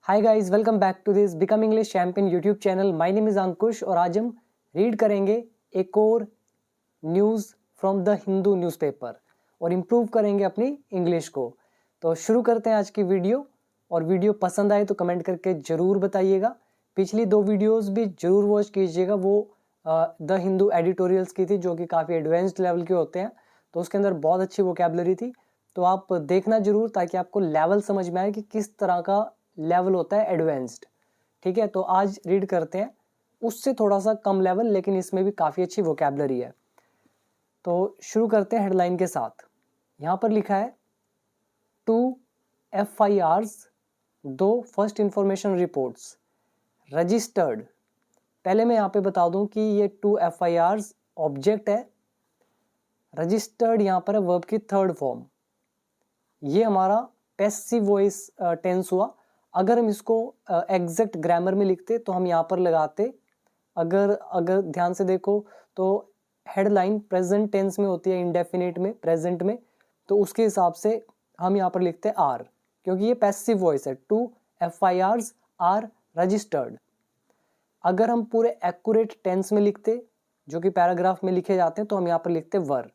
Hi guys, welcome back to this become English champion YouTube channel. My name is Ankush और आज हम read करेंगे एक और news from the Hindu newspaper और इम्प्रूव करेंगे अपनी इंग्लिश को। तो शुरू करते हैं आज की वीडियो। और वीडियो पसंद आए तो कमेंट करके ज़रूर बताइएगा। पिछली 2 वीडियोज़ भी ज़रूर वॉच कीजिएगा। वो द हिंदू एडिटोरियल्स की थी जो कि काफ़ी एडवांस्ड लेवल के होते हैं, तो उसके अंदर बहुत अच्छी वोकैबुलरी थी। तो आप देखना ज़रूर ताकि आपको लेवल समझ में आए कि किस तरह का लेवल होता है एडवांस्ड। ठीक है, तो आज रीड करते हैं उससे थोड़ा सा कम लेवल, लेकिन इसमें भी काफ़ी अच्छी वोकैबुलरी है। तो शुरू करते हैं हेडलाइन के साथ। यहाँ पर लिखा है 2 FIRs, 2 first information reports registered. पहले मैं यहाँ पे बता दूं कि ये 2 FIRs ऑब्जेक्ट है, रजिस्टर्ड यहाँ पर है वर्ब की थर्ड फॉर्म। ये हमारा पैसिव वॉइस टेंस हुआ। अगर हम इसको एग्जैक्ट ग्रामर में लिखते तो हम यहाँ पर लगाते, अगर ध्यान से देखो तो हेडलाइन प्रेजेंट टेंस में होती है, इंडेफिनिट में, प्रेजेंट में, तो उसके हिसाब से हम यहाँ पर लिखते आर, क्योंकि ये पैसिव वॉइस है। 2 FIRs आर रजिस्टर्ड। अगर हम पूरे एक्यूरेट टेंस में लिखते जो कि पैराग्राफ में लिखे जाते हैं, तो हम यहाँ पर लिखते वर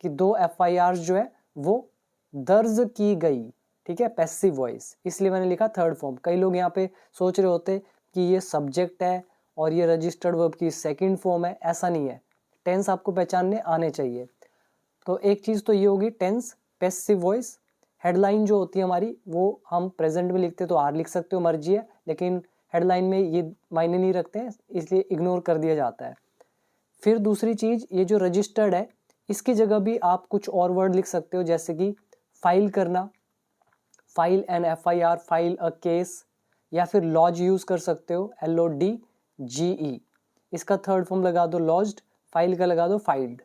कि 2 FIRs जो है वो दर्ज की गई। ठीक है, पैसिव वॉइस, इसलिए मैंने लिखा थर्ड फॉर्म। कई लोग यहाँ पे सोच रहे होते कि ये सब्जेक्ट है और ये रजिस्टर्ड वर्ब की सेकंड फॉर्म है। ऐसा नहीं है, टेंस आपको पहचानने आने चाहिए। तो एक चीज़ तो ये होगी टेंस, पैसिव वॉइस। हेडलाइन जो होती है हमारी वो हम प्रेजेंट में लिखते तो आर लिख सकते हो, मर्जी है, लेकिन हेडलाइन में ये मायने नहीं रखते हैं, इसलिए इग्नोर कर दिया जाता है। फिर दूसरी चीज़, ये जो रजिस्टर्ड है इसकी जगह भी आप कुछ और वर्ड लिख सकते हो, जैसे कि फाइल करना, file an FIR, file a case, या फिर लॉज यूज कर सकते हो, LODGE। इसका थर्ड फॉर्म लगा दो लॉज्ड, फाइल का लगा दो फाइल्ड।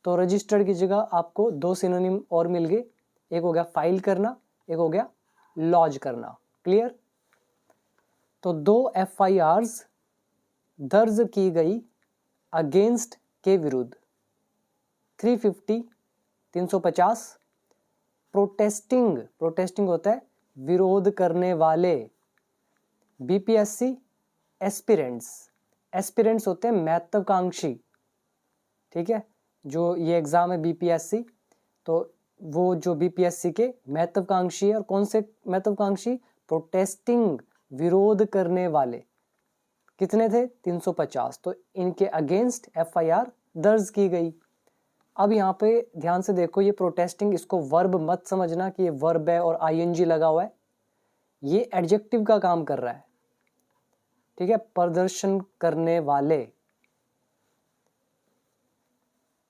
तो रजिस्टर्ड की जगह आपको 2 सिनोनिम और मिल गए, एक हो गया फाइल करना, एक हो गया लॉज करना। क्लियर? तो 2 FIRs दर्ज की गई अगेंस्ट के विरुद्ध। 350 प्रोटेस्टिंग होता है विरोध करने वाले। BPSC एस्पिरेंट्स होते हैं महत्वाकांक्षी। ठीक है, जो ये एग्जाम है BPSC, तो वो जो BPSC के महत्वाकांक्षी है। और कौन से महत्वाकांक्षी? प्रोटेस्टिंग, विरोध करने वाले। कितने थे? 350। तो इनके अगेंस्ट FIR दर्ज की गई। अब यहाँ पे ध्यान से देखो, ये प्रोटेस्टिंग, इसको वर्ब मत समझना कि ये वर्ब है और ING लगा हुआ है। ये एडजेक्टिव का काम कर रहा है। ठीक है, प्रदर्शन करने वाले।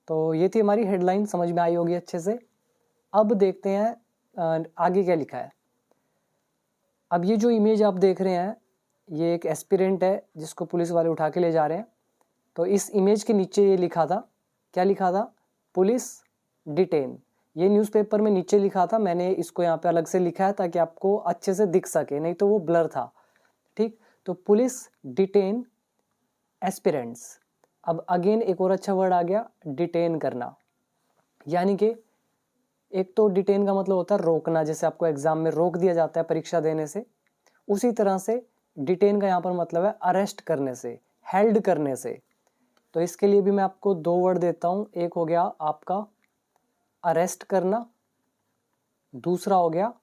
तो ये थी हमारी हेडलाइन, समझ में आई होगी अच्छे से। अब देखते हैं आगे क्या लिखा है। अब ये जो इमेज आप देख रहे हैं, ये एक एस्पिरेंट है जिसको पुलिस वाले उठा के ले जा रहे हैं। तो इस इमेज के नीचे ये लिखा था, क्या लिखा था? Police detain. ये न्यूज़पेपर में नीचे लिखा था, मैंने इसको यहाँ पे अलग से लिखा है ताकि आपको अच्छे से दिख सके, नहीं तो वो ब्लर था। ठीक, तो पुलिस डिटेन एस्पिरेंट्स। अब अगेन एक और अच्छा वर्ड आ गया, डिटेन करना। यानी कि एक तो डिटेन का मतलब होता है रोकना, जैसे आपको एग्जाम में रोक दिया जाता है परीक्षा देने से, उसी तरह से डिटेन का यहाँ पर मतलब है अरेस्ट करने से, हेल्ड करने से। तो इसके लिए भी मैं आपको 2 वर्ड देता हूँ। एक हो गया आपका अरेस्ट करना, दूसरा हो गया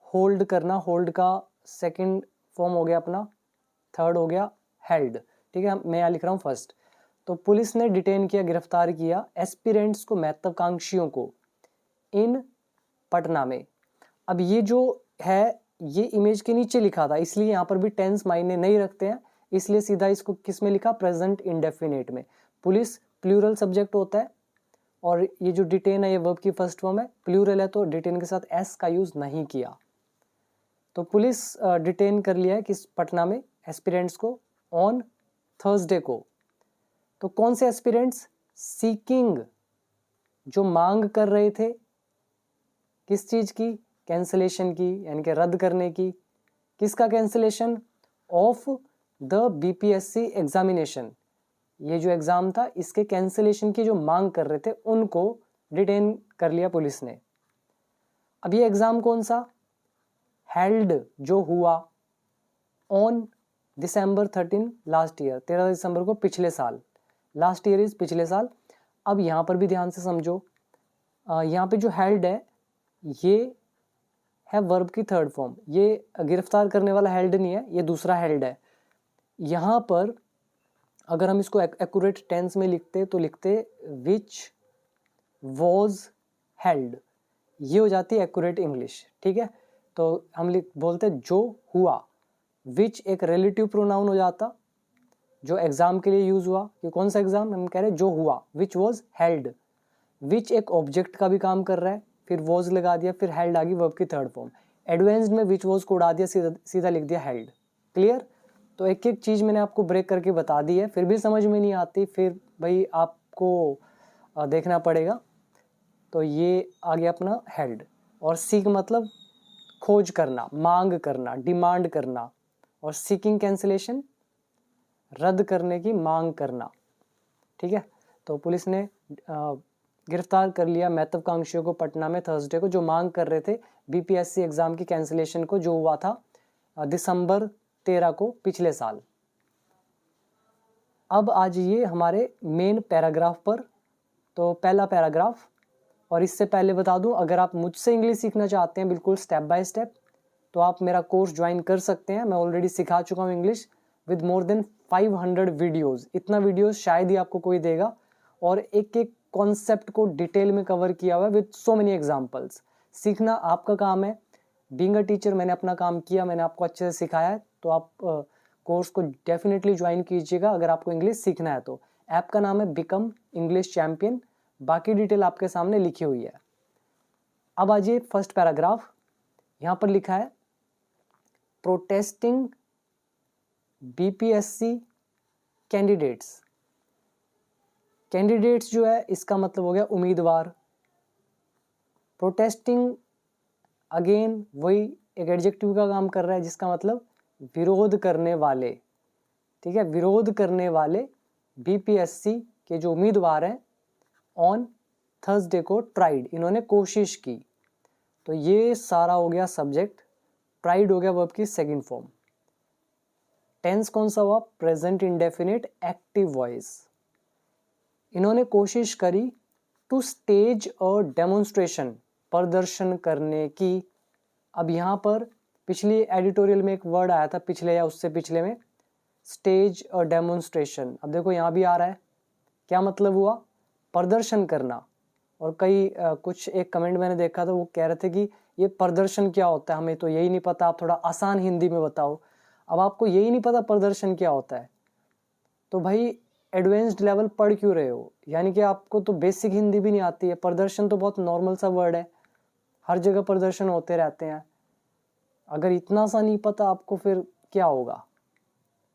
होल्ड करना। होल्ड का सेकंड फॉर्म हो गया अपना, थर्ड हो गया हेल्ड। ठीक है, मैं यहाँ लिख रहा हूँ फर्स्ट। तो पुलिस ने डिटेन किया, गिरफ्तार किया एस्पिरेंट्स को, महत्वाकांक्षियों को, इन पटना में। अब ये जो है ये इमेज के नीचे लिखा था, इसलिए यहाँ पर भी टेंस मायने नहीं रखते हैं, इसलिए सीधा इसको किस में लिखा? प्रेजेंट इंडेफिनिट में। पुलिस प्लूरल सब्जेक्ट होता है और ये जो डिटेन है ये वर्ब की फर्स्ट फॉर्म है, प्लूरल है, तो डिटेन के साथ एस का यूज नहीं किया। तो पुलिस डिटेन कर लिया है किस पटना में एस्पिरेंट्स को ऑन थर्सडे को। तो कौन से एस्पिरेंट्स? सीकिंग, जो मांग कर रहे थे किस चीज की? कैंसलेशन की, यानी कि रद्द करने की। किसका cancellation? Of the BPSC examination. ये जो एग्जाम था इसके कैंसलेशन की जो मांग कर रहे थे उनको डिटेन कर लिया पुलिस ने। अब ये एग्जाम कौन सा? हेल्ड जो हुआ ऑन December 13 लास्ट ईयर, 13 दिसंबर को पिछले साल, लास्ट ईयर इज पिछले साल। अब यहाँ पर भी ध्यान से समझो, यहाँ पे जो हेल्ड है ये है वर्ब की थर्ड फॉर्म, ये गिरफ्तार करने वाला हेल्ड नहीं है, ये दूसरा हेल्ड है। यहाँ पर अगर हम इसको एक्यूरेट टेंस में लिखते तो लिखते विच वॉज हेल्ड, ये हो जाती है एक्यूरेट इंग्लिश, ठीक है। तो हम बोलते जो हुआ, विच एक रिलेटिव प्रोनाउन हो जाता जो एग्जाम के लिए यूज हुआ, कि कौन सा एग्जाम, हम कह रहे हैं जो हुआ, विच वॉज हेल्ड। विच एक ऑब्जेक्ट का भी काम कर रहा है, फिर वॉज लगा दिया, फिर हेल्ड आ गई वर्ब की थर्ड फॉर्म। एडवांस्ड में विच वॉज को उड़ा दिया, सीधा लिख दिया हेल्ड। क्लियर। तो एक एक चीज मैंने आपको ब्रेक करके बता दी है, फिर भी समझ में नहीं आती, फिर भाई आपको देखना पड़ेगा। तो ये आ गया अपना हेल्ड। और सीक मतलब खोज करना, मांग करना, डिमांड करना, और सीकिंग कैंसिलेशन रद्द करने की मांग करना, ठीक है। तो पुलिस ने गिरफ्तार कर लिया महत्वाकांक्षियों को पटना में थर्सडे को, जो मांग कर रहे थे बीपीएससी एग्जाम की कैंसिलेशन को, जो हुआ था दिसंबर 13 को पिछले साल। अब आ जाइए हमारे मेन पैराग्राफ पर। तो पहला पैराग्राफ, और इससे पहले बता दूं, अगर आप मुझसे इंग्लिश सीखना चाहते हैं बिल्कुल स्टेप बाय स्टेप, तो आप मेरा कोर्स ज्वाइन कर सकते हैं। मैं ऑलरेडी सिखा चुका हूं English with more than 500 videos. इतना वीडियोस शायद ही आपको कोई देगा, और एक एक कॉन्सेप्ट को डिटेल में कवर किया हुआ है विद सो मेनी एग्जांपल्स। सीखना आपका काम है। बीइंग अ टीचर मैंने अपना काम किया, मैंने आपको अच्छे से सिखाया है, तो आप कोर्स को डेफिनेटली ज्वाइन कीजिएगा अगर आपको इंग्लिश सीखना है तो। ऐप का नाम है बिकम इंग्लिश चैंपियन, बाकी डिटेल आपके सामने लिखी हुई है। अब आ जाइए फर्स्ट पैराग्राफ। यहां पर लिखा है प्रोटेस्टिंग बीपीएससी कैंडिडेट्स। कैंडिडेट्स जो है इसका मतलब हो गया उम्मीदवार। प्रोटेस्टिंग अगेन वही एक एडजेक्टिव का काम कर रहा है, जिसका मतलब विरोध करने वाले, ठीक है। विरोध करने वाले बीपीएससी के जो उम्मीदवार हैं ऑन थर्सडे को ट्राइड, इन्होंने कोशिश की। तो ये सारा हो गया सब्जेक्ट। ट्राइड हो गया वर्ब की सेकंड फॉर्म। टेंस कौन सा हुआ, प्रेजेंट इंडेफिनिट एक्टिव वॉइस। इन्होंने कोशिश करी टू स्टेज और डेमोन्स्ट्रेशन, प्रदर्शन करने की। अब यहाँ पर पिछली एडिटोरियल में एक वर्ड आया था, पिछले या उससे पिछले में, स्टेज और डेमोन्स्ट्रेशन। अब देखो यहाँ भी आ रहा है, क्या मतलब हुआ, प्रदर्शन करना। और कई कुछ एक कमेंट मैंने देखा था, वो कह रहे थे कि ये प्रदर्शन क्या होता है, हमें तो यही नहीं पता, आप थोड़ा आसान हिंदी में बताओ। अब आपको यही नहीं पता प्रदर्शन क्या होता है, तो भाई एडवांस्ड लेवल पढ़ क्यों रहे हो, यानी कि आपको तो बेसिक हिंदी भी नहीं आती है। प्रदर्शन तो बहुत नॉर्मल सा वर्ड है, हर जगह प्रदर्शन होते रहते हैं। अगर इतना सा नहीं पता आपको, फिर क्या होगा,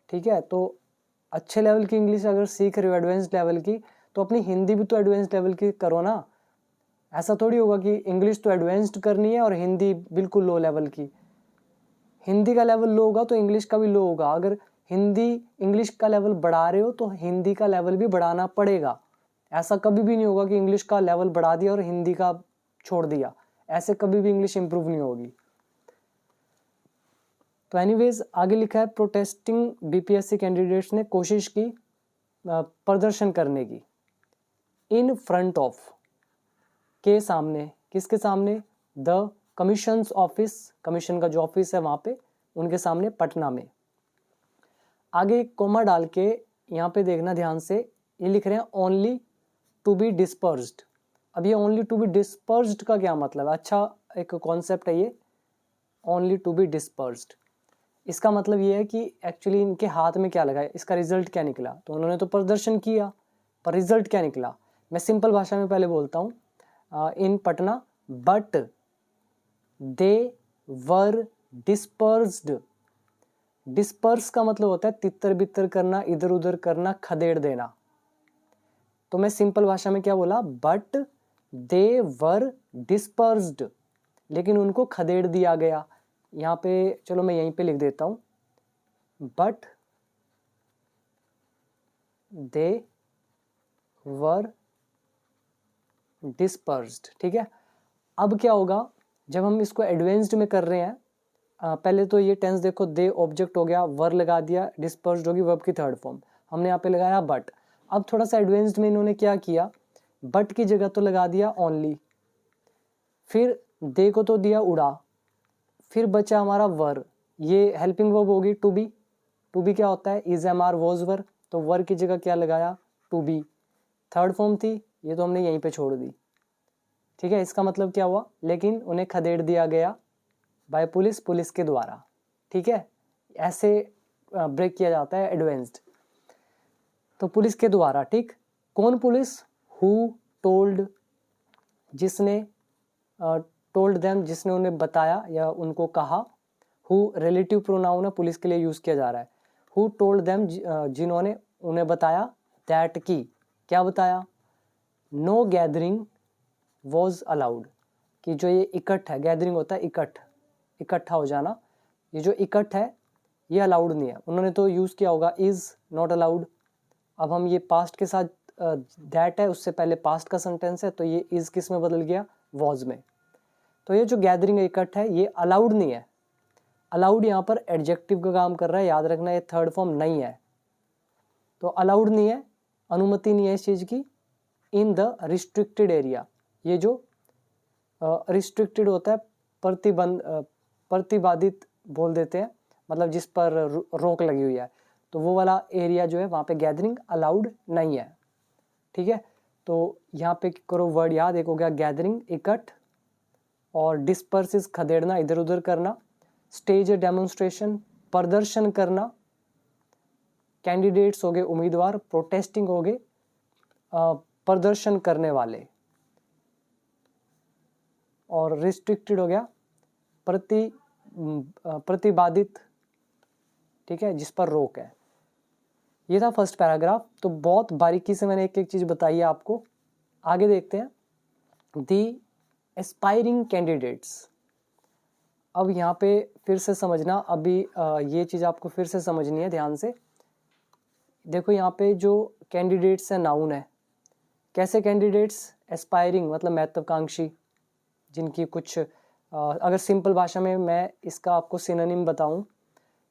ठीक है। तो अच्छे लेवल की इंग्लिश अगर सीख रहे हो एडवांस्ड लेवल की, तो अपनी हिंदी भी तो एडवांस्ड लेवल की करो ना। ऐसा थोड़ी होगा कि इंग्लिश तो एडवांस्ड करनी है और हिंदी बिल्कुल लो लेवल की। हिंदी का लेवल लो होगा तो इंग्लिश का भी लो होगा। अगर हिंदी इंग्लिश का लेवल बढ़ा रहे हो तो हिंदी का लेवल भी बढ़ाना पड़ेगा। ऐसा कभी भी नहीं होगा कि इंग्लिश का लेवल बढ़ा दिया और हिंदी का छोड़ दिया, ऐसे कभी भी इंग्लिश इंप्रूव नहीं होगी। तो एनीवेज आगे लिखा है प्रोटेस्टिंग बीपीएससी कैंडिडेट्स ने कोशिश की प्रदर्शन करने की, इन फ्रंट ऑफ, के सामने, किसके सामने, द कमीशंस ऑफिस, कमीशन का जो ऑफिस है वहां पे, उनके सामने पटना में। आगे कोमा डाल के यहाँ पे देखना ध्यान से, ये लिख रहे हैं ओनली टू बी डिस्पर्स्ड। अब ये ओनली टू बी डिस्पर्स्ड का क्या मतलब है, अच्छा एक कॉन्सेप्ट है ये, ओनली टू बी डिस्पर्स्ड। इसका मतलब ये है कि एक्चुअली इनके हाथ में क्या लगा है, इसका रिजल्ट क्या निकला। तो उन्होंने तो प्रदर्शन किया, पर रिजल्ट क्या निकला, मैं सिंपल भाषा में पहले बोलता हूँ, in Patna, but they were dispersed. Disperse का मतलब होता है तितर बितर करना, इधर उधर करना, खदेड़ देना। तो मैं सिंपल भाषा में क्या बोला, बट दे वर डिस्पर्स्ड, लेकिन उनको खदेड़ दिया गया। यहाँ पे चलो मैं यहीं पे लिख देता हूँ, बट दे वर डिस्पर्स्ड, ठीक है। अब क्या होगा, जब हम इसको एडवांस्ड में कर रहे हैं पहले तो ये टेंस देखो, दे ऑब्जेक्ट हो गया, वर लगा दिया, डिस्पर्स्ड होगी वर्ब की थर्ड फॉर्म, हमने यहाँ पे लगाया बट। अब थोड़ा सा एडवांस्ड में इन्होंने क्या किया, बट की जगह तो लगा दिया ओनली, फिर दे को तो दिया उड़ा, फिर बचा हमारा वर, ये हेल्पिंग वर्ब होगी टू बी। टू बी क्या होता है, is am are was were, तो वर की जगह क्या लगाया, टू बी। थर्ड फॉर्म थी, ये तो हमने यहीं पे छोड़ दी। ठीक है, इसका मतलब क्या हुआ, लेकिन उन्हें खदेड़ दिया गया बाय पुलिस, पुलिस के द्वारा। ठीक है, ऐसे ब्रेक किया जाता है एडवांस्ड। तो पुलिस के द्वारा, ठीक, कौन पुलिस, हु टोल्ड, जिसने, टोल्ड देम, जिसने उन्हें बताया या उनको कहा। हु रिलेटिव प्रोनाउन है, पुलिस के लिए यूज किया जा रहा है। हु टोल्ड देम, जिन्होंने उन्हें बताया, दैट की, क्या बताया, नो गैदरिंग वॉज अलाउड, कि जो ये इकट्ठ है, गैदरिंग होता है इकट्ठा हो जाना, ये जो इकट्ठ है ये अलाउड नहीं है। उन्होंने तो यूज़ किया होगा इज़ नॉट अलाउड। अब हम ये पास्ट के साथ दैट है, उससे पहले पास्ट का सेंटेंस है, तो ये इज़ किस में बदल गया, वॉज में। तो ये जो गैदरिंग इकट्ठ है ये अलाउड नहीं है। अलाउड यहाँ पर एडजेक्टिव का काम कर रहा है, याद रखना, ये थर्ड फॉर्म नहीं है। तो अलाउड नहीं है, अनुमति नहीं है इस चीज़ की, इन द रिस्ट्रिक्टेड एरिया। ये जो रिस्ट्रिक्टेड होता है, प्रतिबंधित बोल देते हैं, मतलब जिस पर रोक लगी हुई है, तो वो वाला एरिया जो है वहाँ पे गैदरिंग अलाउड नहीं है। ठीक है, तो यहाँ पे करो वर्ड याद, एक हो गया गैदरिंग इकट्ठ, और डिस्पर्सिस खदेड़ना, इधर उधर करना, स्टेज डेमोन्स्ट्रेशन प्रदर्शन करना, कैंडिडेट्स हो गए उम्मीदवार, प्रोटेस्टिंग हो गए प्रदर्शन करने वाले, और रिस्ट्रिक्टेड हो गया प्रतिबाधित, ठीक है, जिस पर रोक है। ये था फर्स्ट पैराग्राफ। तो बहुत बारीकी से मैंने एक एक चीज बताई है आपको। आगे देखते हैं, दी एस्पायरिंग कैंडिडेट्स। अब यहाँ पे फिर से समझना, अभी ये चीज आपको फिर से समझनी है ध्यान से। देखो यहाँ पे जो कैंडिडेट्स है नाउन है, कैसे कैंडिडेट्स, एस्पायरिंग मतलब महत्वाकांक्षी, जिनकी कुछ अगर सिंपल भाषा में मैं इसका आपको सिनोनिम बताऊं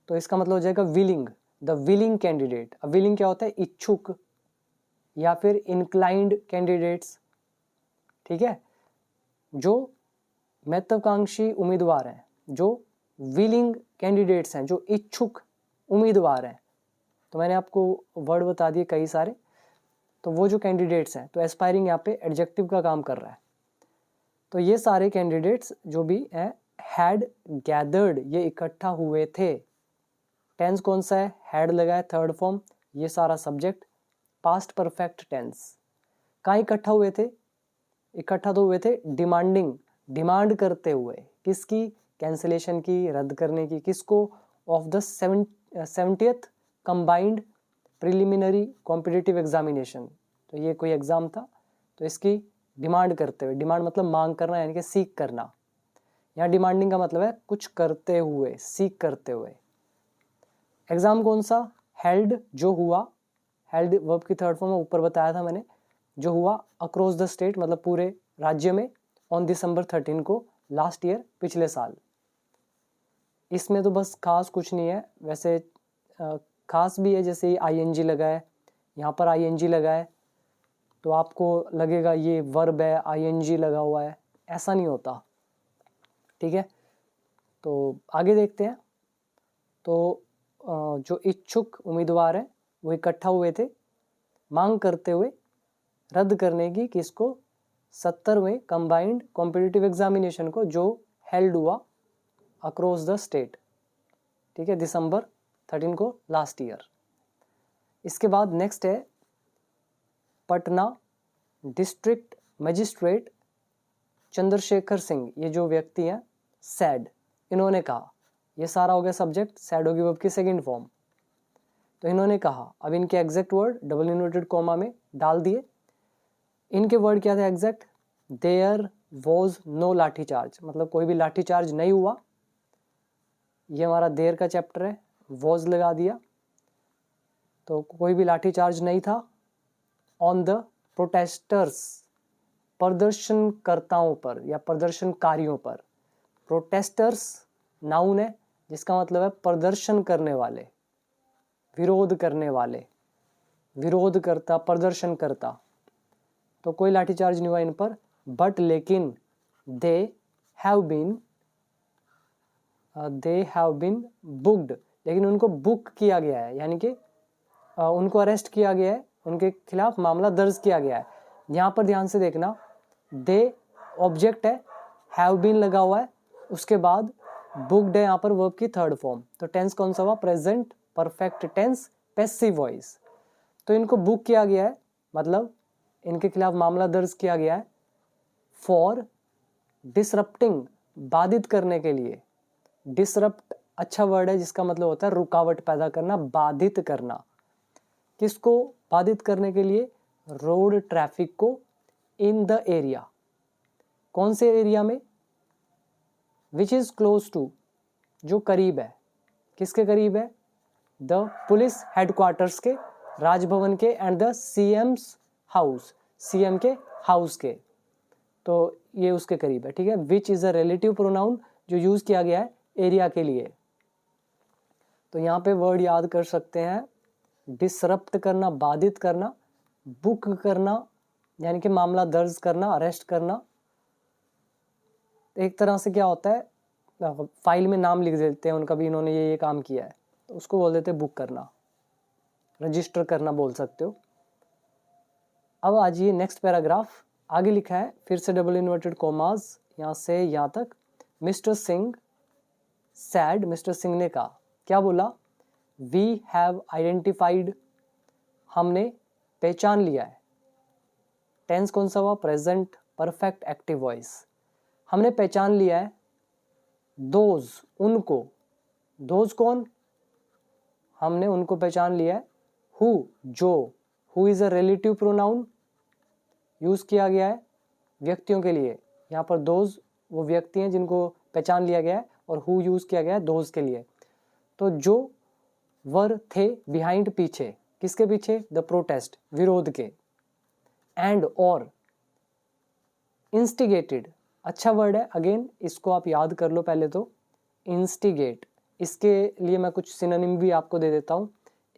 तो इसका मतलब हो जाएगा विलिंग, द विलिंग कैंडिडेट। अब विलिंग क्या होता है, इच्छुक या फिर इंक्लाइंड कैंडिडेट्स। ठीक है, जो महत्वाकांक्षी उम्मीदवार हैं, जो विलिंग कैंडिडेट्स हैं, जो इच्छुक उम्मीदवार हैं। तो मैंने आपको वर्ड बता दिए कई सारे, तो वो जो कैंडिडेट्स हैं, तो एस्पायरिंग यहाँ पे एडजेक्टिव का काम कर रहा है। तो ये सारे कैंडिडेट्स जो भी हैं, हैड गैदर्ड, ये इकट्ठा हुए थे। टेंस कौन सा है, हैड लगा है, थर्ड फॉर्म, ये सारा सब्जेक्ट, पास्ट परफेक्ट टेंस। कहाँ इकट्ठा हुए थे, इकट्ठा तो हुए थे डिमांडिंग, डिमांड करते हुए, किसकी, कैंसिलेशन की, रद्द करने की, किसको, of the 70th combined preliminary competitive examination. तो ये कोई एग्जाम था, तो इसकी डिमांड करते हुए, डिमांड मतलब मांग करना यानी कि सीख करना, यहाँ डिमांडिंग का मतलब है कुछ करते हुए, सीख करते हुए। एग्जाम कौन सा, हेल्ड, जो हुआ, हेल्ड वर्ब की थर्ड फॉर्म ऊपर बताया था मैंने, जो हुआ अक्रॉस द स्टेट मतलब पूरे राज्य में, ऑन December 13 को, लास्ट ईयर, पिछले साल। इसमें तो बस खास कुछ नहीं है, वैसे खास भी है, जैसे ING लगा है, यहाँ पर ING लगा है तो आपको लगेगा ये वर्ब है, ING लगा हुआ है, ऐसा नहीं होता। ठीक है, तो आगे देखते हैं। तो जो इच्छुक उम्मीदवार हैं वो इकट्ठा हुए थे मांग करते हुए रद्द करने की, किसको, 70वें कंबाइंड कॉम्पिटिटिव एग्जामिनेशन को, जो हेल्ड हुआ अक्रॉस द स्टेट। ठीक है, December 13 को, लास्ट ईयर। इसके बाद नेक्स्ट है पटना डिस्ट्रिक्ट मजिस्ट्रेट चंद्रशेखर सिंह, ये जो व्यक्ति हैं, सैड, इन्होंने कहा, ये सारा हो गया सब्जेक्ट, सैड होगी वर्ब की सेकंड फॉर्म। तो इन्होंने कहा, अब इनके exact word double inverted comma में डाल दिए। इनके वर्ड क्या थे exact, there was no lathicharge, मतलब कोई भी लाठीचार्ज नहीं हुआ। ये हमारा देयर का चैप्टर है, वॉज लगा दिया, तो कोई भी लाठीचार्ज नहीं था। ऑन द प्रोटेस्टर्स, प्रदर्शनकर्ताओं पर या प्रदर्शनकारियों पर, प्रोटेस्टर्स नाउन है जिसका मतलब है प्रदर्शन करने वाले, विरोध करने वाले, विरोध करता, प्रदर्शन करता। तो कोई लाठीचार्ज नहीं हुआ इन पर, बट लेकिन दे हैव बीन बुक्ड, लेकिन उनको बुक किया गया है, यानी कि उनको अरेस्ट किया गया है, उनके खिलाफ मामला दर्ज किया गया है। यहाँ पर ध्यान से देखना, दे ऑब्जेक्ट है, हैव बीन लगा हुआ है, उसके बाद बुक्ड है यहाँ पर वर्ब की थर्ड फॉर्म। तो टेंस कौन सा हुआ? Present perfect tense, passive voice. तो इनको बुक किया गया है, मतलब इनके खिलाफ मामला दर्ज किया गया है फॉर डिसरप्टिंग, बाधित करने के लिए। डिसरप्ट अच्छा वर्ड है जिसका मतलब होता है रुकावट पैदा करना, बाधित करना। किसको बाधित करने के लिए? रोड ट्रैफिक को इन द एरिया। कौन से एरिया में? विच इज क्लोज टू, जो करीब है। किसके करीब है? द पुलिस हेडक्वार्टर्स के, राजभवन के, and the CM's house, CM के हाउस के। तो ये उसके करीब है, ठीक है। Which is a relative pronoun जो यूज किया गया है एरिया के लिए। तो यहाँ पे वर्ड याद कर सकते हैं, डिसरप्ट करना, बाधित करना, बुक करना यानी कि मामला दर्ज करना, अरेस्ट करना। एक तरह से क्या होता है, फाइल में नाम लिख देते हैं उनका भी, इन्होंने ये काम किया है, तो उसको बोल देते हैं बुक करना, रजिस्टर करना बोल सकते हो। अब आज ये नेक्स्ट पैराग्राफ आगे लिखा है, फिर से डबल इन्वर्टेड कॉमास, यहाँ से यहाँ तक। Mister Singh sad, mister Singh ने कहा, क्या बोला? वी हैव आइडेंटिफाइड, हमने पहचान लिया है। टेंस कौन सा हुआ? Present perfect active voice. हमने पहचान लिया है दोज, उनको। दोज कौन? हमने उनको पहचान लिया है। हु, जो। Who is a relative pronoun, use किया गया है व्यक्तियों के लिए। यहाँ पर दोज वो व्यक्ति हैं जिनको पहचान लिया गया है, और हु यूज किया गया है दोज के लिए। तो जो वर थे बिहाइंड, पीछे। किसके पीछे? द प्रोटेस्ट, विरोध के। एंड और इंस्टिगेटेड, अच्छा वर्ड है, अगेन इसको आप याद कर लो पहले तो। इंस्टिगेट, इसके लिए मैं कुछ सिनोनिम भी आपको दे देता हूँ।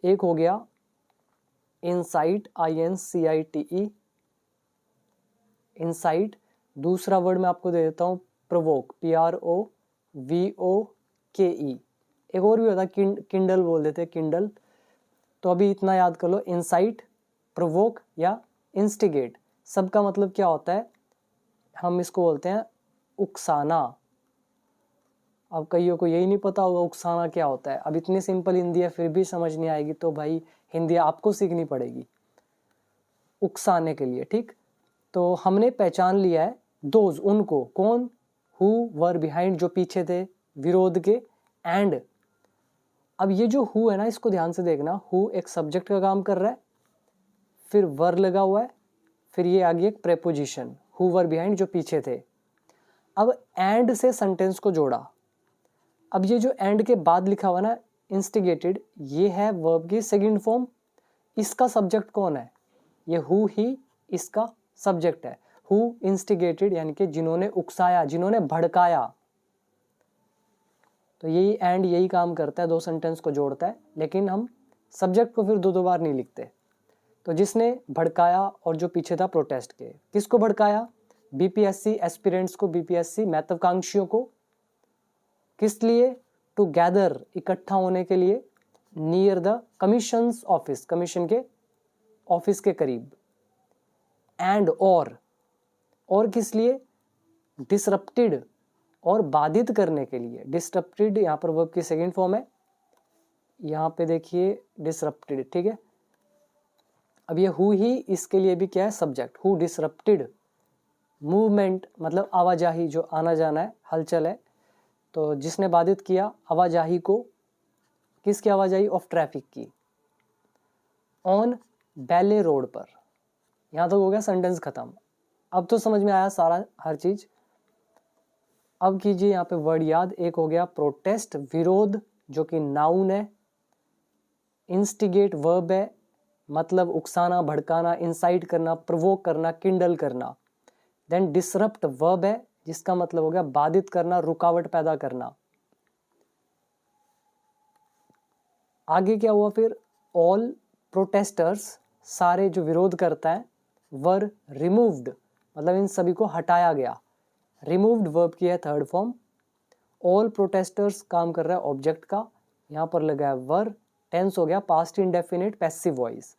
एक हो गया इंसाइट, INCITE, इंसाइट। दूसरा वर्ड मैं आपको दे देता हूँ प्रोवोक, PROVOKE। एक और भी होता है किंडल बोल देते हैं, किंडल। तो अभी इतना याद कर लो, इंसाइट, प्रोवोक या इंस्टिगेट, सबका मतलब क्या होता है? हम इसको बोलते हैं उकसाना। अब कईयों को यही नहीं पता होगा उकसाना क्या होता है। अब इतनी सिंपल हिंदी है फिर भी समझ नहीं आएगी, तो भाई हिंदी आपको सीखनी पड़ेगी उकसाने के लिए, ठीक। तो हमने पहचान लिया है दोज, उनको। कौन? हु वर बिहाइंड, जो पीछे थे विरोध के। एंड, अब ये जो हु है ना, इसको ध्यान से देखना। हु एक सब्जेक्ट का काम कर रहा है, फिर वर लगा हुआ है, फिर ये आ गई एक प्रेपोजिशन, हु वर बिहाइंड, जो पीछे थे। अब एंड से सेंटेंस को जोड़ा। अब ये जो एंड के बाद लिखा हुआ ना इंस्टिगेटेड, ये है वर्ब की सेकंड फॉर्म। इसका सब्जेक्ट कौन है? ये हु ही इसका सब्जेक्ट है। हु इंस्टिगेटेड यानी कि जिन्होंने उकसाया, जिन्होंने भड़काया। तो यही एंड यही काम करता है, दो सेंटेंस को जोड़ता है, लेकिन हम सब्जेक्ट को फिर दो बार नहीं लिखते। तो जिसने भड़काया और जो पीछे था प्रोटेस्ट के। किसको भड़काया? BPSC एस्पिरेंट्स को, BPSC महत्वाकांक्षियों को। किस लिए? टू गैदर, इकट्ठा होने के लिए। Near the commissions office, commission के ऑफिस के करीब। एंड और किस लिए? डिसरप्टेड, और बाधित करने के लिए। डिसरप्टेड यहाँ पर वर्ब की सेकंड फॉर्म है, यहाँ पे देखिए डिसरप्टेड, ठीक है। अब ये हु ही इसके लिए भी क्या है? सब्जेक्ट। हु डिसरप्टेड मूवमेंट, मतलब आवाजाही, जो आना जाना है, हलचल है। तो जिसने बाधित किया आवाजाही को। किसकी आवाजाही? ऑफ ट्रैफिक की। ऑन बैले रोड पर। यहाँ तक हो गया सेंटेंस खत्म। अब तो समझ में आया सारा, हर चीज। अब कीजिए यहाँ पे वर्ड याद। एक हो गया प्रोटेस्ट, विरोध, जो कि नाउन है। इंस्टिगेट वर्ब है, मतलब उकसाना, भड़काना, इंसाइट करना, प्रोवोक करना, किंडल करना। देन डिसरप्ट वर्ब है, जिसका मतलब हो गया बाधित करना, रुकावट पैदा करना। आगे क्या हुआ फिर, ऑल प्रोटेस्टर्स, सारे जो विरोध करता है, वर रिमूव्ड, मतलब इन सभी को हटाया गया। रिमूव्ड वर्ब की है थर्ड फॉर्म। ऑल प्रोटेस्टर्स काम कर रहा है ऑब्जेक्ट का, यहाँ पर लगा है वर, टेंस हो गया पास्ट इंडेफिनिट पैसिव वॉइस।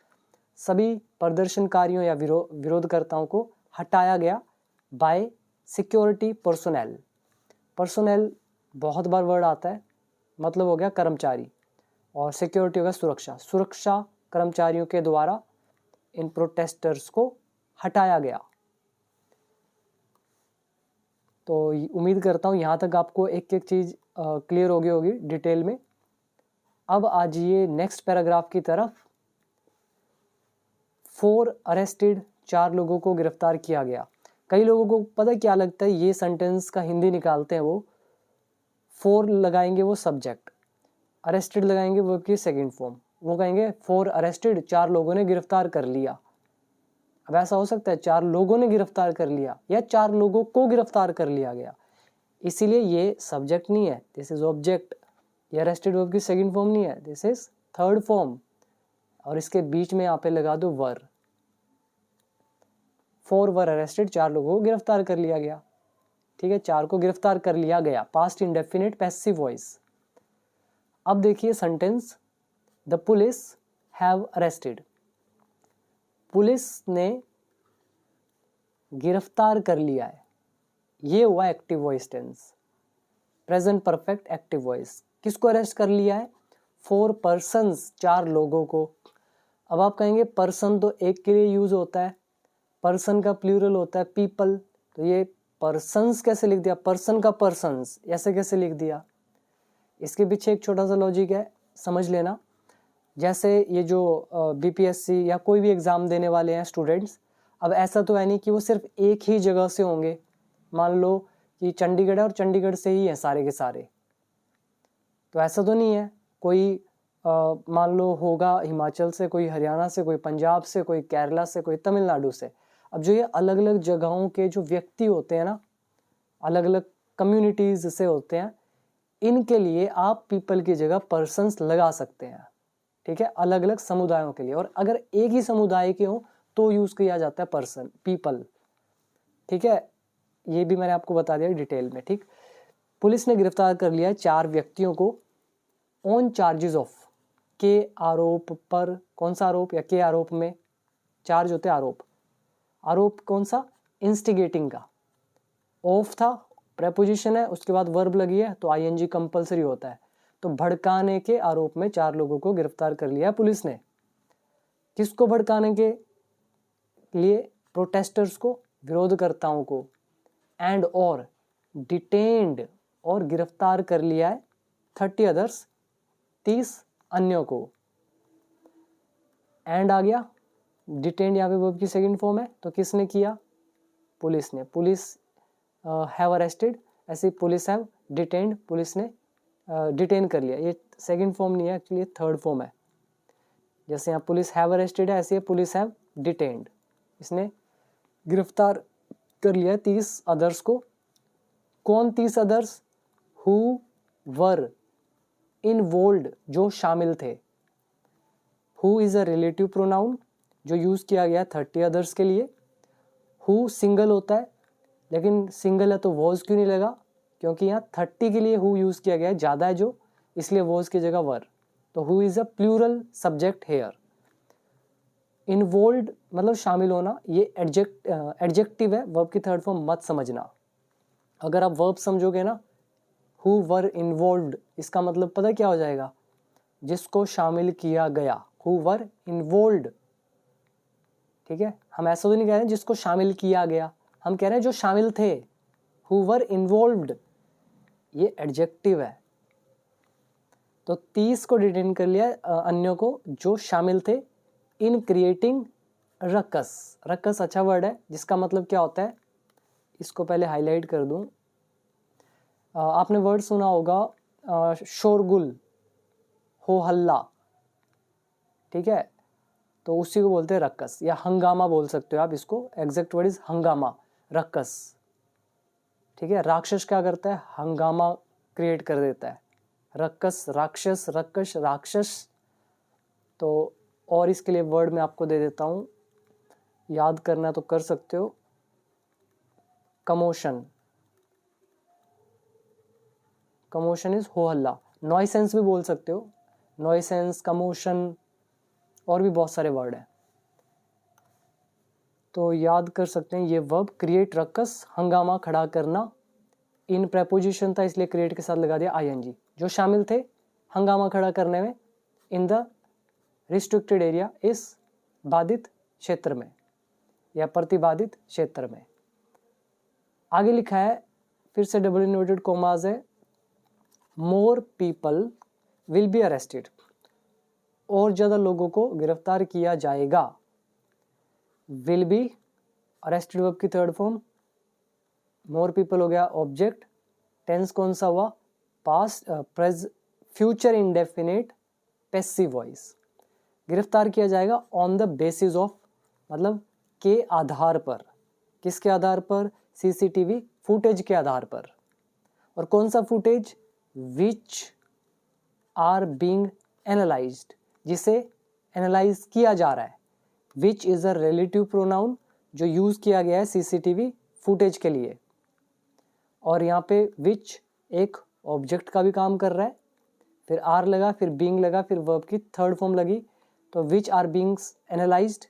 सभी प्रदर्शनकारियों या विरोधकर्ताओं को हटाया गया बाय सिक्योरिटी पर्सोनेल। पर्सोनेल बहुत बार वर्ड आता है, मतलब हो गया कर्मचारी, और सिक्योरिटी हो गया सुरक्षा। सुरक्षा कर्मचारियों के द्वारा इन प्रोटेस्टर्स को हटाया गया। तो उम्मीद करता हूँ यहाँ तक आपको एक एक चीज़ क्लियर हो गई होगी डिटेल में। अब आ जाइए नेक्स्ट पैराग्राफ की तरफ। 4 अरेस्टेड, 4 लोगों को गिरफ्तार किया गया। कई लोगों को पता क्या लगता है, ये सेंटेंस का हिंदी निकालते हैं वो 4 लगाएंगे वो सब्जेक्ट, अरेस्टेड लगाएंगे वो की सेकंड फॉर्म, वो कहेंगे 4 अरेस्टेड, 4 लोगों ने गिरफ्तार कर लिया। अब ऐसा हो सकता है 4 लोगों ने गिरफ्तार कर लिया या 4 लोगों को गिरफ्तार कर लिया गया, इसीलिए ये सब्जेक्ट नहीं है, दिस इज ऑब्जेक्ट। ये अरेस्टेड वर्ब की सेकंड फॉर्म नहीं है, दिस इज थर्ड फॉर्म, और इसके बीच में यहाँ पे लगा दो वर। 4 वर अरेस्टेड, 4 लोगों को गिरफ्तार कर लिया गया। ठीक है, 4 को गिरफ्तार कर लिया गया, पास्ट इंडेफिनिट पैसिव वॉइस। अब देखिए sentence, the police have arrested, police ने गिरफ्तार कर लिया है, ये हुआ active voice tense, present perfect active voice. किसको अरेस्ट कर लिया है, 4 पर्सन्स, 4 लोगों को। अब आप कहेंगे पर्सन तो एक के लिए यूज होता है, पर्सन का प्लूरल होता है पीपल, तो ये पर्सन्स कैसे लिख दिया, पर्सन का पर्सन्स ऐसे कैसे लिख दिया। इसके पीछे एक छोटा सा लॉजिक है, समझ लेना। जैसे ये जो बीपीएससी या कोई भी एग्ज़ाम देने वाले हैं स्टूडेंट्स, अब ऐसा तो है नहीं कि वो सिर्फ एक ही जगह से होंगे। मान लो कि चंडीगढ़ है और चंडीगढ़ से ही है सारे के सारे, तो ऐसा तो नहीं है। कोई मान लो होगा हिमाचल से, कोई हरियाणा से, कोई पंजाब से, कोई केरला से, कोई तमिलनाडु से। अब जो ये अलग अलग जगहों के जो व्यक्ति होते हैं ना, अलग अलग कम्युनिटीज़ से होते हैं, इनके लिए आप पीपल की जगह पर्सन्स लगा सकते हैं। ठीक है, अलग अलग समुदायों के लिए, और अगर एक ही समुदाय के हो तो यूज़ किया जाता है पर्सन, पीपल। ठीक है, ये भी मैंने आपको बता दिया डिटेल में। ठीक, पुलिस ने गिरफ्तार कर लिया है 4 व्यक्तियों को ऑन चार्जेस ऑफ, के आरोप पर। कौन सा आरोप, या के आरोप में, चार्ज होते आरोप, आरोप कौन सा, इंस्टिगेटिंग का। ऑफ था प्रेपोजिशन है, उसके बाद वर्ब लगी है तो आईएनजी कंपलसरी होता है। तो भड़काने के आरोप में 4 लोगों को गिरफ्तार कर लिया पुलिस ने। किसको भड़काने के लिए, प्रोटेस्टर्स को, विरोधकर्ताओं को। एंड और डिटेन्ड, और गिरफ्तार कर लिया है 30 अदर्स, 30 अन्यों को। एंड आ गया, डिटेन्ड यहाँ पे वर्ब की सेकंड फॉर्म है, तो किसने किया, पुलिस ने। पुलिस हैव अरेस्टेड, ऐसे पुलिस हैव डिटेन्ड, पुलिस ने डिटेन कर लिया। ये सेकंड फॉर्म नहीं है एक्चुअली, थर्ड फॉर्म है। जैसे यहाँ पुलिस हैव अरेस्टेड है, ऐसे पुलिस हैव डिटेन्ड, इसने गिरफ्तार कर लिया 30 अदर्स को। कौन 30 अदर्स, हु वर इन्वॉल्व्ड, जो शामिल थे। Who is a relative pronoun जो यूज किया गया 30 अदर्स के लिए। हु सिंगल होता है, लेकिन सिंगल है तो वॉज क्यों नहीं लगा, क्योंकि यहाँ 30 के लिए हु यूज किया गया है, ज़्यादा है जो, इसलिए वॉज की जगह वर। तो who is a plural subject here. Involved मतलब शामिल होना, ये एडजेक्टिव है, वर्ब की थर्ड फॉर्म मत समझना। अगर आप वर्ब समझोगे ना, हु वर इन्वॉल्व्ड, इसका मतलब पता क्या हो जाएगा, जिसको शामिल किया गया, हु वर इन्वॉल्व्ड। ठीक है, हम ऐसा तो नहीं कह रहे जिसको शामिल किया गया, हम कह रहे हैं जो शामिल थे, हु वर इन्वॉल्व्ड, ये एडजेक्टिव है। तो 30 को डिटेन कर लिया अन्यों को जो शामिल थे इन क्रिएटिंग रकस। रकस अच्छा वर्ड है, जिसका मतलब क्या होता है, इसको पहले हाईलाइट कर दूं। आपने वर्ड सुना होगा शोरगुल, हो हल्ला। ठीक है, तो उसी को बोलते हैं रक्कस, या हंगामा बोल सकते हो आप इसको, एग्जैक्ट वर्ड इज हंगामा, रक्कस। ठीक है, राक्षस क्या करता है, हंगामा क्रिएट कर देता है। रक्कस राक्षस, रक्कस राक्षस, तो और इसके लिए वर्ड मैं आपको दे देता हूँ, याद करना तो कर सकते हो। कमोशन, कमोशन इज हो हल्ला। नॉइसेंस भी बोल सकते हो, नॉइसेंस, कमोशन, और भी बहुत सारे वर्ड हैं, तो याद कर सकते हैं ये वर्ब। क्रिएट रक्कस, हंगामा खड़ा करना। इन प्रेपोजिशन था इसलिए क्रिएट के साथ लगा दिया आईएनजी। जो शामिल थे हंगामा खड़ा करने में इन द रिस्ट्रिक्टेड एरिया, इस बाधित क्षेत्र में या प्रतिबाधित क्षेत्र में। आगे लिखा है, फिर से डबल इन्वर्टेड कॉमास है, more people will be arrested, और ज़्यादा लोगों को गिरफ्तार किया जाएगा। विल बी अरेस्टेड वर्ब की थर्ड फॉर्म, मोर पीपल हो गया ऑब्जेक्ट, टेंस कौन सा हुआ, past, future indefinite passive voice. गिरफ्तार किया जाएगा ऑन द बेसिस ऑफ, मतलब के आधार पर। किसके आधार पर, सीसीटीवी फुटेज के आधार पर। और कौन सा footage, which are being analysed, जिसे एनालाइज किया जा रहा है। Which is a relative pronoun जो यूज किया गया है सीसीटीवी फुटेज के लिए, और यहाँ पे विच एक ऑब्जेक्ट का भी काम कर रहा है, फिर आर लगा, फिर बीइंग लगा, फिर वर्ब की थर्ड फॉर्म लगी, तो विच आर बीइंग एनालाइज्ड,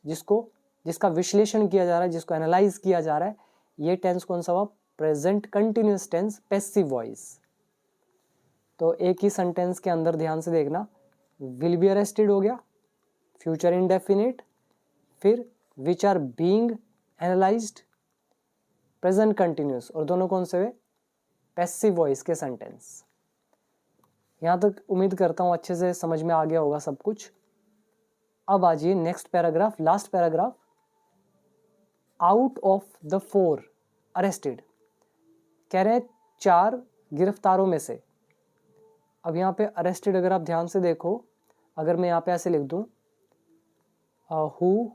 जिसका विश्लेषण किया जा रहा है, जिसको एनालाइज किया जा रहा है। ये टेंस कौन सा हुआ, present continuous tense passive voice. तो एक ही सेंटेंस के अंदर ध्यान से देखना, विल बी अरेस्टेड हो गया फ्यूचर इंडेफिनिट, फिर which are being analysed present continuous, और दोनों कौन से हुए, पैसिव वॉइस के सेंटेंस। यहाँ तक उम्मीद करता हूँ अच्छे से समझ में आ गया होगा सब कुछ। अब आ जाइए next paragraph, last paragraph. Out of the 4 arrested, कह रहे हैं 4 गिरफ्तारों में से। अब यहाँ पे अरेस्टेड अगर आप ध्यान से देखो, अगर मैं यहाँ पे ऐसे लिख दूँ, हु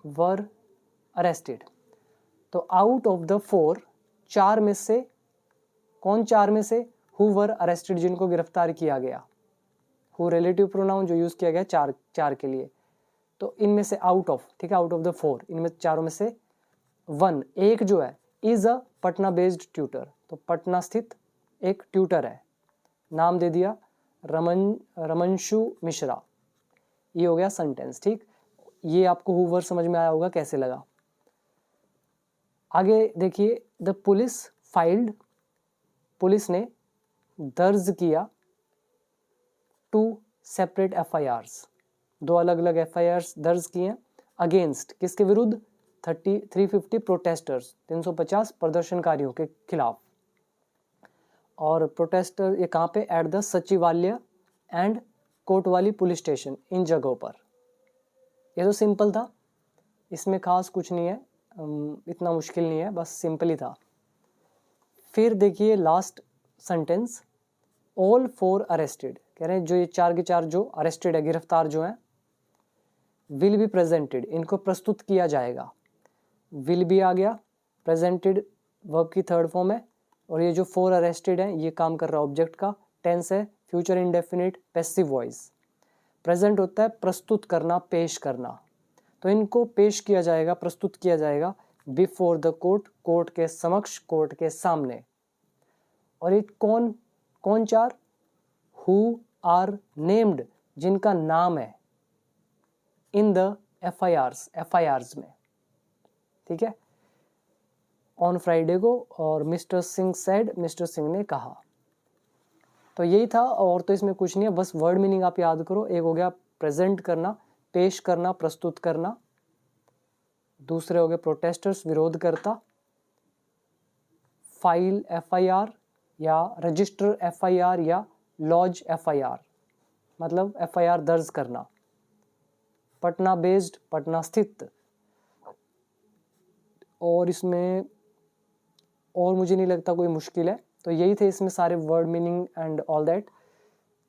वर अरेस्टेड, तो आउट ऑफ द 4, 4 में से, कौन 4 में से, हु वर अरेस्टेड, जिनको गिरफ्तार किया गया। हु रिलेटिव प्रोनाउन जो यूज किया गया 4 के लिए, तो इनमें से आउट ऑफ, ठीक है, आउट ऑफ द 4, इनमें चारों में से 1, एक जो है, is a Patna based tutor, तो पटना स्थित एक ट्यूटर है, नाम दे दिया रमनशु मिश्रा। ये हो गया सेंटेंस, ठीक। ये आपको हु वर समझ में आया होगा कैसे लगा। आगे देखिए, द पुलिस फाइल्ड, पुलिस ने दर्ज किया 2 सेपरेट FIRs, 2 अलग अलग FIRs दर्ज किए हैं, अगेंस्ट, किसके विरुद्ध, 350 प्रोटेस्टर्स, 350 प्रदर्शनकारियों के खिलाफ। और प्रोटेस्टर ये कहाँ पे, एट द सचिवालय एंड कोतवाली पुलिस स्टेशन, इन जगहों पर। ये तो सिंपल था, इसमें खास कुछ नहीं है, इतना मुश्किल नहीं है, बस सिंपल ही था। फिर देखिए लास्ट सेंटेंस, ऑल 4 अरेस्टेड, कह रहे हैं जो ये 4 के 4 जो अरेस्टेड है, गिरफ्तार जो हैं, विल बी प्रेजेंटेड, इनको प्रस्तुत किया जाएगा। विल बी आ गया, प्रेजेंटेड वर्ब की थर्ड फॉर्म है, और ये जो 4 अरेस्टेड हैं ये काम कर रहा है ऑब्जेक्ट का, टेंस है future indefinite passive voice. Present होता है प्रस्तुत करना, पेश करना, तो इनको पेश किया जाएगा, प्रस्तुत किया जाएगा बिफोर द कोर्ट, कोर्ट के समक्ष, कोर्ट के सामने। और ये कौन 4, हु आर नेम्ड, जिनका नाम है, इन द FIRs में, ठीक है, ऑन फ्राइडे को, और mister Singh said, mister Singh ने कहा। तो यही था, और तो इसमें कुछ नहीं है, बस वर्ड मीनिंग आप याद करो। एक हो गया प्रेजेंट करना, पेश करना, प्रस्तुत करना। दूसरे हो गए प्रोटेस्टर्स, विरोध करता। फाइल FIR या रजिस्टर FIR या लॉज FIR, मतलब FIR दर्ज करना। पटना बेस्ड, पटना स्थित। और इसमें और मुझे नहीं लगता कोई मुश्किल है, तो यही थे इसमें सारे word meaning and all that.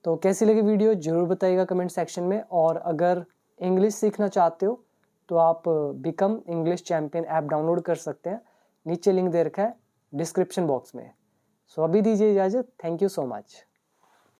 तो कैसी लगी वीडियो जरूर बताइएगा कमेंट सेक्शन में। और अगर इंग्लिश सीखना चाहते हो तो आप become English champion app download कर सकते हैं, नीचे लिंक दे रखा है डिस्क्रिप्शन बॉक्स में। सो अभी दीजिए इजाज़त, थैंक यू सो मच।